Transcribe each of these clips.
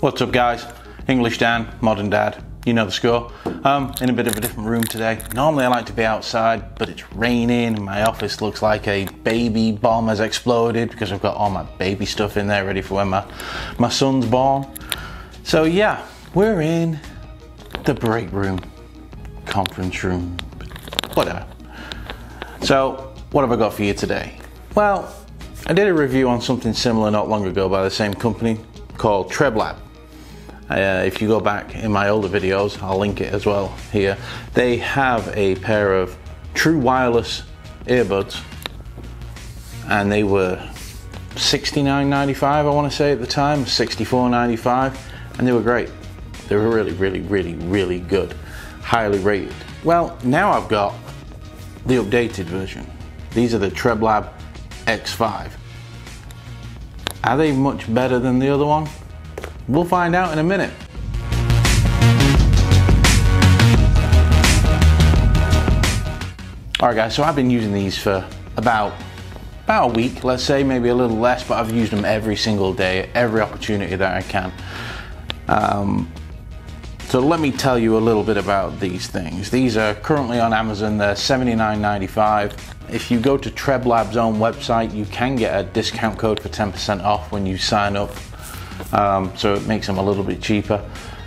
What's up guys? English Dan, Modern Dad, you know the score. In a bit of a different room today. Normally I like to be outside, but it's raining. My office looks like a baby bomb has exploded because I've got all my baby stuff in there ready for when my son's born. So yeah, we're in the break room, conference room, whatever. So what have I got for you today? Well, I did a review on something similar not long ago by the same company called Treblab. If you go back in my older videos, I'll link it as well here. They have a pair of true wireless earbuds and they were $69.95 I want to say at the time, $64.95, and they were great. They were really good, highly rated. Well, now I've got the updated version. These are the Treblab X5. Are they much better than the other one? We'll find out in a minute. Alright guys, so I've been using these for about a week, let's say, maybe a little less, but I've used them every single day, every opportunity that I can. So let me tell you a little bit about these things. These are currently on Amazon, they're $79.95. If you go to Treblab's own website, you can get a discount code for 10% off when you sign up. So it makes them a little bit cheaper.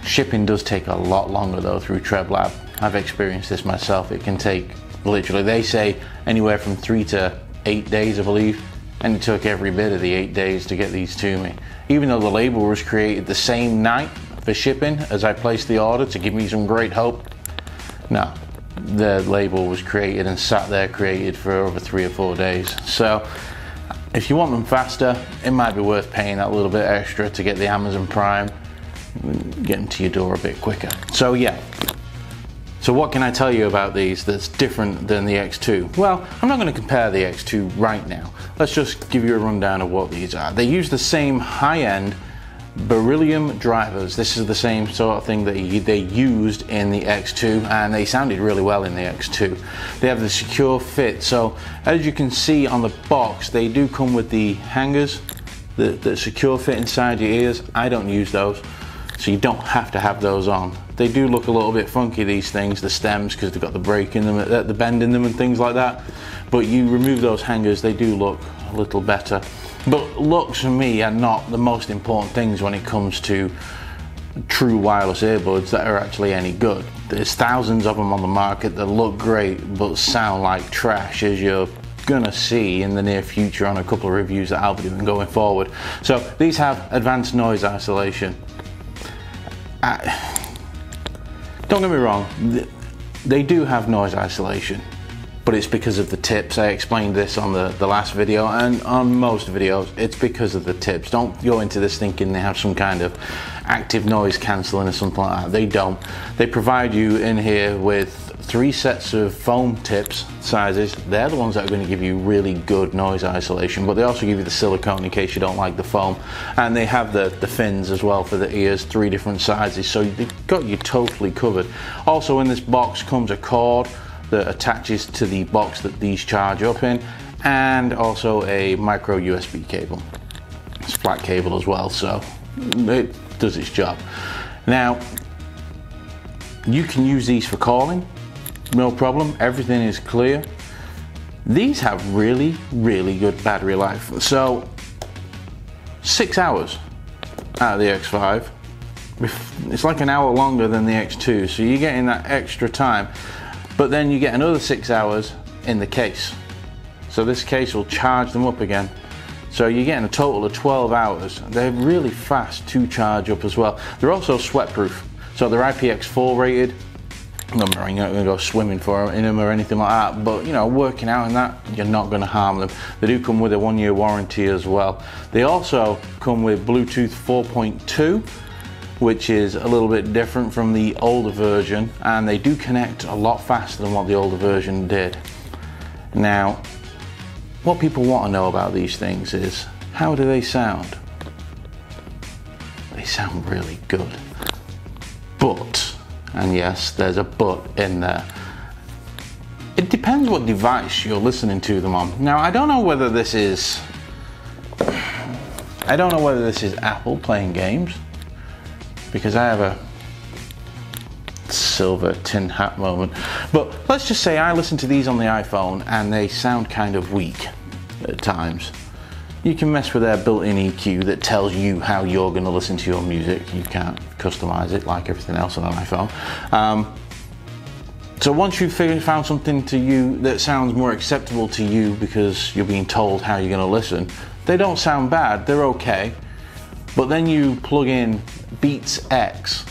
Shipping does take a lot longer though through Treblab. I've experienced this myself. It can take literally, they say anywhere from 3 to 8 days I believe, and it took every bit of the 8 days to get these to me. Even though the label was created the same night for shipping as I placed the order to give me some great hope, no, the label was created and sat there created for over 3 or 4 days. So if you want them faster, it might be worth paying that little bit extra to get the Amazon Prime, get them to your door a bit quicker. So yeah, so what can I tell you about these that's different than the X2? Well, I'm not going to compare the X2 right now. Let's just give you a rundown of what these are. They use the same high-end beryllium drivers. This is the same sort of thing that they used in the X2, and they sounded really well in the X2. They have the secure fit, so as you can see on the box, they do come with the hangers, the secure fit inside your ears. I don't use those, so you don't have to have those on. They do look a little bit funky, these things, the stems, because they've got the break in them, the bend in them and things like that, but you remove those hangers, they do look a little better. But looks for me are not the most important things when it comes to true wireless earbuds that are actually any good. There's thousands of them on the market that look great but sound like trash, as you're gonna see in the near future on a couple of reviews that I'll be doing going forward. So these have advanced noise isolation. Don't get me wrong, they do have noise isolation, but it's because of the tips. I explained this on the last video, and on most videos it's because of the tips. Don't go into this thinking they have some kind of active noise cancelling or something like that. They don't. They provide you in here with 3 sets of foam tips sizes. They're the ones that are going to give you really good noise isolation, but they also give you the silicone in case you don't like the foam, and they have the fins as well for the ears, 3 different sizes, so they've got you totally covered. Also in this box comes a cord that attaches to the box that these charge up in, and also a micro USB cable. It's flat cable as well, so it does its job. Now you can use these for calling, no problem, everything is clear. These have really good battery life. So 6 hours out of the X5. It's like an hour longer than the X2, so you're getting that extra time. But then you get another 6 hours in the case. So this case will charge them up again. So you're getting a total of 12 hours. They're really fast to charge up as well. They're also sweat proof. So they're IPX4 rated. You're not going to go swimming in them or anything like that, but you know, working out in that, you're not going to harm them. They do come with a 1-year warranty as well. They also come with Bluetooth 4.2, which is a little bit different from the older version, and they do connect a lot faster than what the older version did. Now, what people want to know about these things is, how do they sound? They sound really good. But, and yes, there's a but in there, it depends what device you're listening to them on. Now, I don't know whether this is Apple playing games, because I have a silver tin hat moment. But let's just say I listen to these on the iPhone and they sound kind of weak at times. You can mess with their built-in EQ that tells you how you're going to listen to your music. You can't customize it like everything else on an iPhone. So once you've found something to you that sounds more acceptable to you because you're being told how you're going to listen, they don't sound bad, they're okay. But then you plug in Beats X,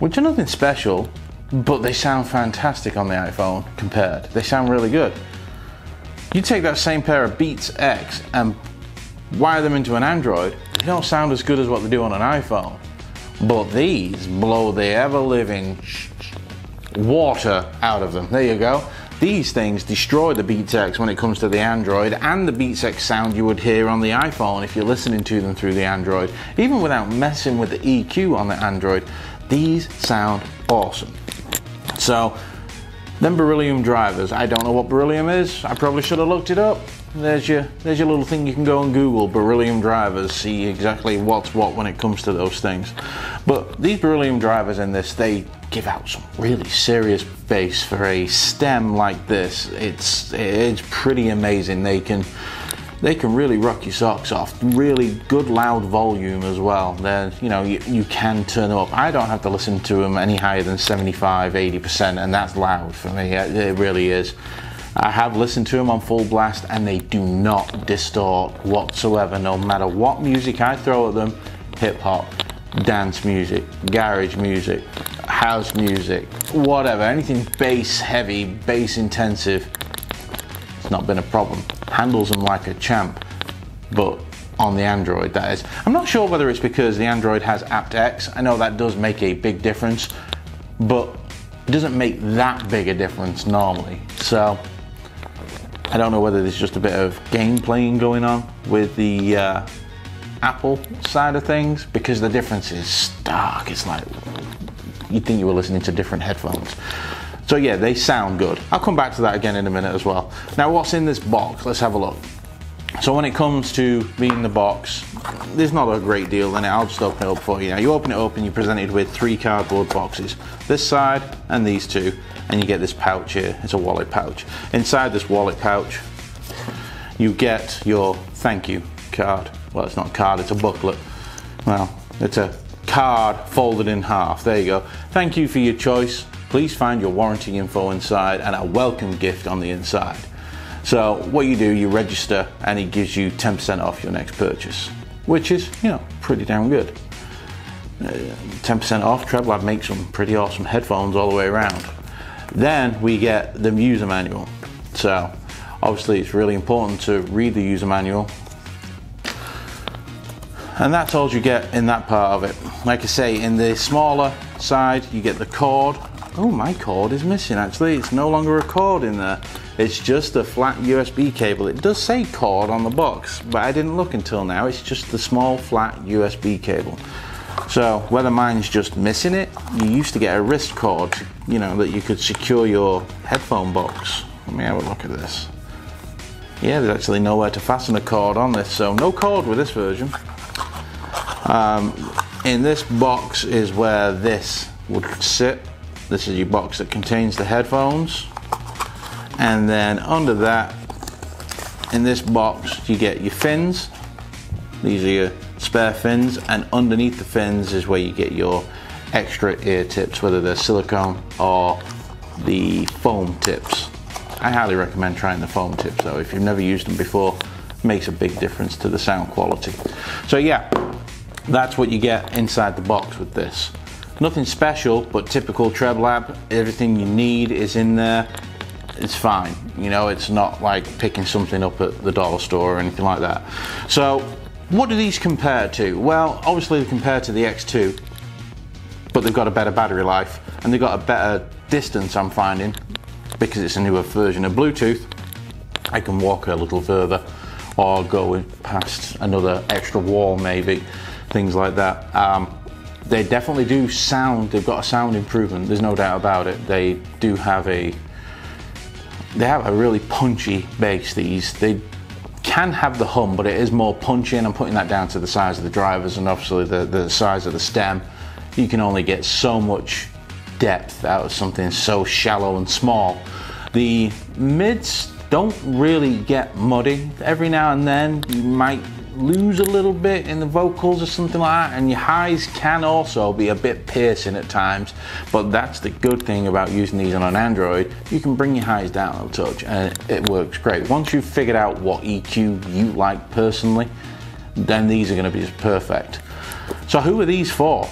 which are nothing special, but they sound fantastic on the iPhone compared. They sound really good. You take that same pair of Beats X and wire them into an Android, they don't sound as good as what they do on an iPhone. But these blow the ever-living water out of them. There you go. These things destroy the Beats X when it comes to the Android, and the Beats X sound you would hear on the iPhone if you're listening to them through the Android. Even without messing with the EQ on the Android, these sound awesome. So, them beryllium drivers, I don't know what beryllium is. I probably should have looked it up. There's your little thing you can go on Google, beryllium drivers, see exactly what's what when it comes to those things. But these beryllium drivers in this, they give out some really serious bass for a stem like this. It's pretty amazing. They can really rock your socks off. Really good loud volume as well. Then you can turn them up. I don't have to listen to them any higher than 75-80%, and that's loud for me. It really is. I have listened to them on full blast and they do not distort whatsoever, no matter what music I throw at them. Hip hop, dance music, garage music, house music, whatever, anything bass heavy, bass intensive, it's not been a problem. Handles them like a champ, but on the Android, that is. I'm not sure whether it's because the Android has aptX. I know that does make a big difference, but it doesn't make that big a difference normally. So I don't know whether there's just a bit of game playing going on with the Apple side of things, because the difference is stark. It's like you'd think you were listening to different headphones. So yeah, they sound good. I'll come back to that again in a minute as well. Now, what's in this box? Let's have a look. So when it comes to being the box, there's not a great deal in it. I'll just open it up for you. Now you open it up and you're presented with 3 cardboard boxes. This side and these 2. And you get this pouch here. It's a wallet pouch. Inside this wallet pouch, you get your thank you card. Well, it's not a card, it's a booklet. Well, it's a card folded in half. There you go. Thank you for your choice. Please find your warranty info inside and a welcome gift on the inside. So what you do, you register and it gives you 10% off your next purchase, which is, pretty damn good. 10% off. Treblab makes some pretty awesome headphones all the way around. Then we get the user manual. So obviously it's really important to read the user manual, and that's all you get in that part of it. Like I say, in the smaller side you get the cord. Oh, my cord is missing actually. It's no longer a cord in there. It's just a flat USB cable. It does say cord on the box, but I didn't look until now. It's just the small flat USB cable. So whether mine's just missing it, you used to get a wrist cord, that you could secure your headphone box. Let me have a look at this. Yeah, there's actually nowhere to fasten a cord on this, so no cord with this version. In this box is where this would sit. This is your box that contains the headphones. And then under that, in this box, you get your fins. These are your spare fins, and underneath the fins is where you get your extra ear tips, whether they're silicone or the foam tips. I highly recommend trying the foam tips though. If you've never used them before, it makes a big difference to the sound quality. So yeah, that's what you get inside the box with this. Nothing special, but typical Treblab. Everything you need is in there. It's fine. It's not like picking something up at the dollar store or anything like that. So what do these compare to? Well, obviously they compare to the X2, but they've got a better battery life and they've got a better distance, I'm finding, because it's a newer version of Bluetooth. I can walk a little further or go past another extra wall maybe, things like that. They definitely do sound, they've got a sound improvement, there's no doubt about it. They do have a really punchy bass. They can have the hum, but it is more punchy, and I'm putting that down to the size of the drivers and obviously the size of the stem. you can only get so much depth out of something so shallow and small. The mids don't really get muddy. Every now and then you might lose a little bit in the vocals or something like that, and your highs can also be a bit piercing at times, but that's the good thing about using these on an Android. You can bring your highs down a touch and it works great. Once you've figured out what EQ you like personally, then these are going to be just perfect. So who are these for?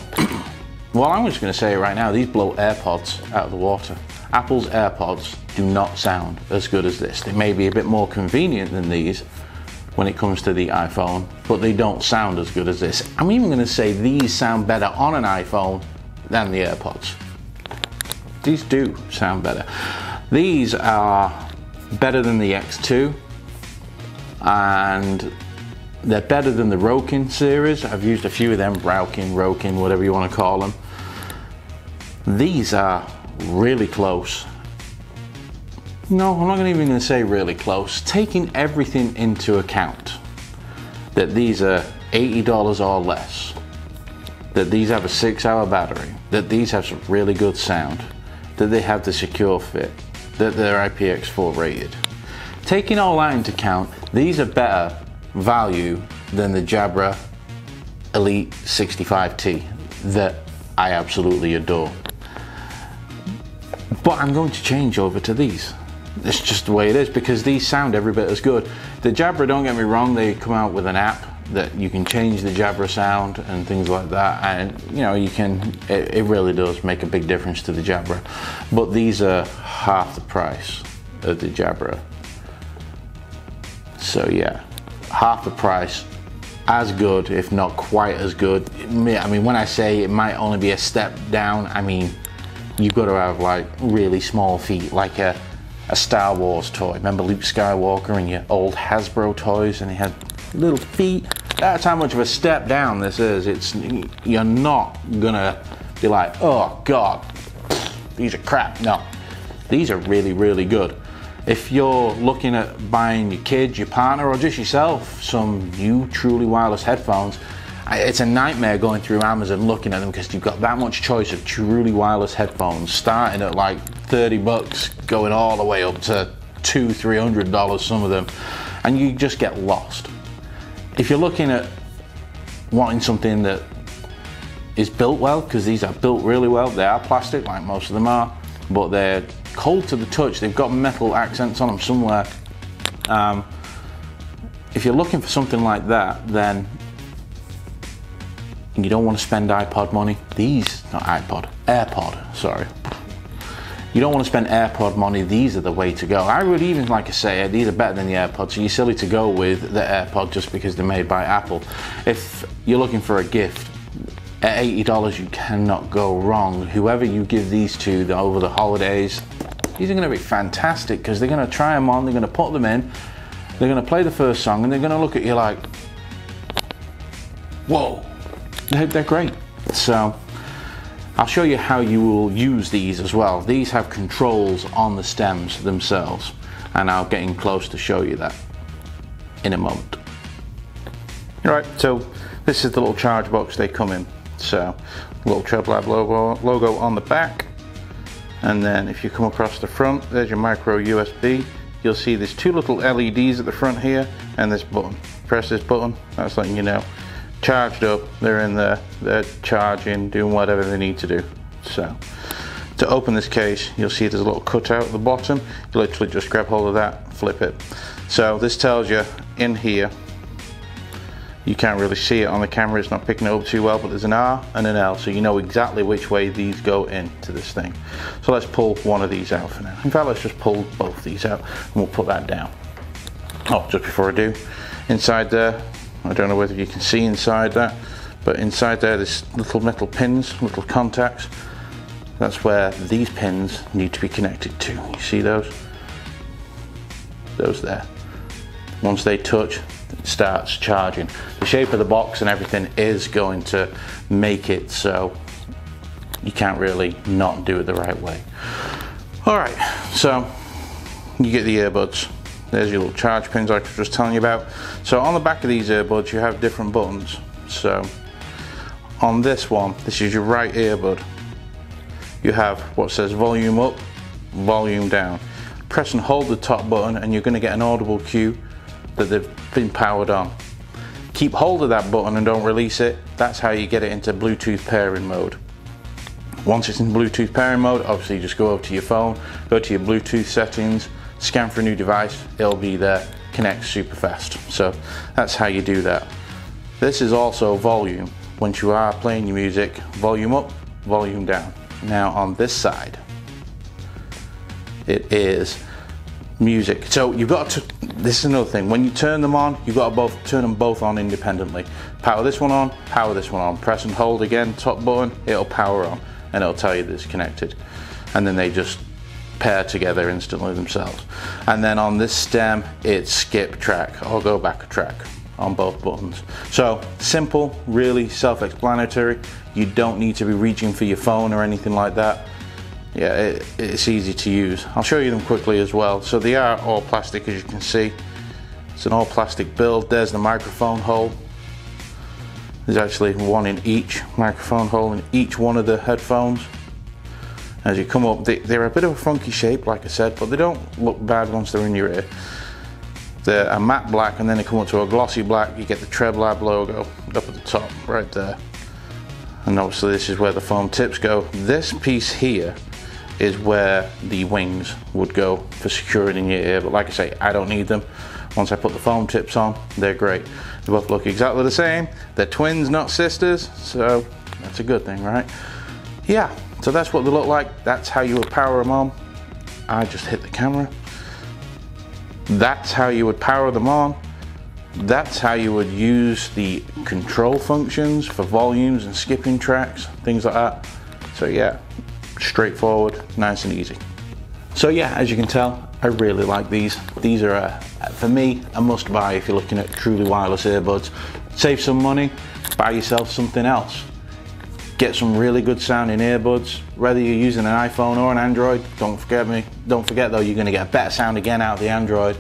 Well, I'm just going to say it right now, these blow AirPods out of the water. Apple's AirPods do not sound as good as this. They may be a bit more convenient than these when it comes to the iPhone, but they don't sound as good as this. I'm even going to say these sound better on an iPhone than the AirPods. These do sound better. These are better than the X2, and they're better than the Rokin series. I've used a few of them, Rokin, whatever you want to call them. These are really close. No, I'm not even going to say really close. Taking everything into account, that these are $80 or less, that these have a 6-hour battery, that these have some really good sound, that they have the secure fit, that they're IPX4 rated. Taking all that into account, these are better value than the Jabra Elite 65T that I absolutely adore. But I'm going to change over to these. It's just the way it is, because these sound every bit as good. The Jabra, don't get me wrong, they come out with an app that you can change the Jabra sound and things like that, and you know, you can, it really does make a big difference to the Jabra. But these are half the price of the Jabra. So yeah, half the price, as good, if not quite as good. I mean, when I say it might only be a step down, I mean, you've got to have like really small feet, like a Star Wars toy. Remember Luke Skywalker and your old Hasbro toys, and he had little feet? That's how much of a step down this is. You're not gonna be like, oh God, these are crap. No, these are really, really good. If you're looking at buying your kids, your partner, or just yourself some new truly wireless headphones, it's a nightmare going through Amazon looking at them, because you've got that much choice of truly wireless headphones, starting at like 30 bucks, going all the way up to $200-300, some of them, and you just get lost. If you're looking at wanting something that is built well, because these are built really well, they are plastic like most of them are, but they're cold to the touch, they've got metal accents on them somewhere. If you're looking for something like that, then you don't want to spend iPod money, AirPod, sorry. You don't want to spend AirPod money, these are the way to go. I would even, like I say, these are better than the AirPods, so you're silly to go with the AirPod just because they're made by Apple. If you're looking for a gift, at $80 you cannot go wrong. Whoever you give these to over the holidays, these are going to be fantastic, because they're going to try them on, they're going to put them in, they're going to play the first song, and they're going to look at you like, whoa, they're great. So I'll show you how you will use these as well. These have controls on the stems themselves, and I'll get in close to show you that in a moment. Alright, so this is the little charge box they come in. So little Treblab logo on the back, and then if you come across the front, there's your micro USB. You'll see there's two little LEDs at the front here, and this button. Press this button, that's letting you know. Charged up, they're in there, they're charging, doing whatever they need to do. So to open this case, you'll see there's a little cutout at the bottom. You literally just grab hold of that, flip it. So this tells you in here, you can't really see it on the camera, it's not picking it up too well, but there's an R and an L, so you know exactly which way these go into this thing. So let's pull one of these out for now. In fact, let's just pull both these out and we'll put that down. Oh, just before I do, inside there, I don't know whether you can see inside that, but inside there's little metal pins, little contacts. That's where these pins need to be connected to. You see those? Those there. Once they touch, it starts charging. The shape of the box and everything is going to make it so you can't really not do it the right way. Alright, so you get the earbuds. There's your little charge pins like I was just telling you about. So on the back of these earbuds you have different buttons. So on this one, this is your right earbud. You have what says volume up, volume down. Press and hold the top button and you're going to get an audible cue that they've been powered on. Keep hold of that button and don't release it. That's how you get it into Bluetooth pairing mode. Once it's in Bluetooth pairing mode, obviously you just go over to your phone, go to your Bluetooth settings, scan for a new device, it'll be there, connects super fast. So that's how you do that. This is also volume. Once you are playing your music, volume up, volume down. Now on this side, it is music. So you've got to, this is another thing, when you turn them on, you've got to turn them both on independently. Power this one on, power this one on. Press and hold again, top button, it'll power on and it'll tell you that it's connected. And then they just pair together instantly themselves. And then on this stem, it's skip track or go back a track on both buttons. So simple, really self-explanatory. You don't need to be reaching for your phone or anything like that. Yeah, it's easy to use. I'll show you them quickly as well. So they are all plastic, as you can see. It's an all plastic build. There's the microphone hole. There's actually one in each microphone hole in each one of the headphones. As you come up, they're a bit of a funky shape, like I said, but they don't look bad once they're in your ear. They're a matte black and then they come up to a glossy black. You get the Treblab logo up at the top right there. And obviously this is where the foam tips go. This piece here is where the wings would go for securing in your ear. But like I say, I don't need them. Once I put the foam tips on, they're great. They both look exactly the same. They're twins, not sisters. So that's a good thing, right? Yeah, so that's what they look like. That's how you would power them on. I just hit the camera. That's how you would power them on. That's how you would use the control functions for volumes and skipping tracks, things like that. So yeah, straightforward, nice and easy. So yeah, as you can tell, I really like these. These are, for me, a must buy if you're looking at truly wireless earbuds. Save some money, buy yourself something else. Get some really good sounding earbuds, whether you're using an iPhone or an Android. Don't forget though, you're gonna get a better sound again out of the Android.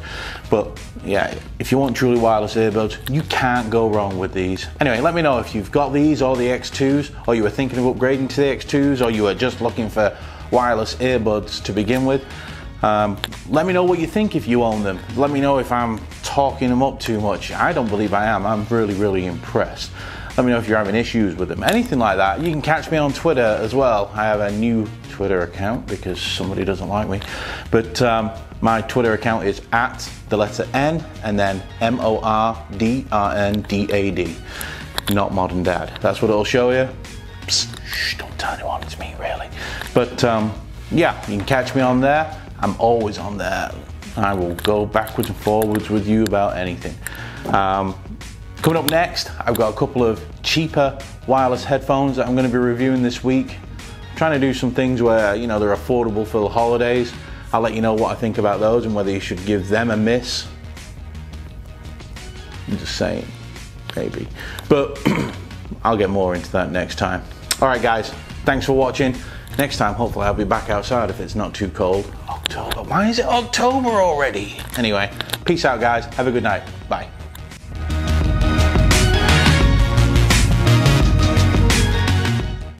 But yeah, if you want truly wireless earbuds, you can't go wrong with these. Anyway, let me know if you've got these or the X2s, or you were thinking of upgrading to the X2s, or you were just looking for wireless earbuds to begin with. Let me know what you think if you own them. Let me know if I'm talking them up too much. I don't believe I am. I'm really, really impressed. Let me know if you're having issues with them, anything like that. You can catch me on Twitter as well. I have a new Twitter account because somebody doesn't like me. But my Twitter account is at the letter N and then MORDRNDAD. Not Modern Dad. That's what it'll show you. Psst, shh, don't tell anyone, it's me really. But yeah, you can catch me on there. I'm always on there. I will go backwards and forwards with you about anything. Coming up next, I've got a couple of cheaper wireless headphones that I'm going to be reviewing this week. I'm trying to do some things where, you know, they're affordable for the holidays. I'll let you know what I think about those and whether you should give them a miss. I'm just saying, maybe. But I'll get more into that next time. All right, guys, thanks for watching. Next time, hopefully I'll be back outside if it's not too cold. October, why is it October already? Anyway, peace out, guys. Have a good night. Bye.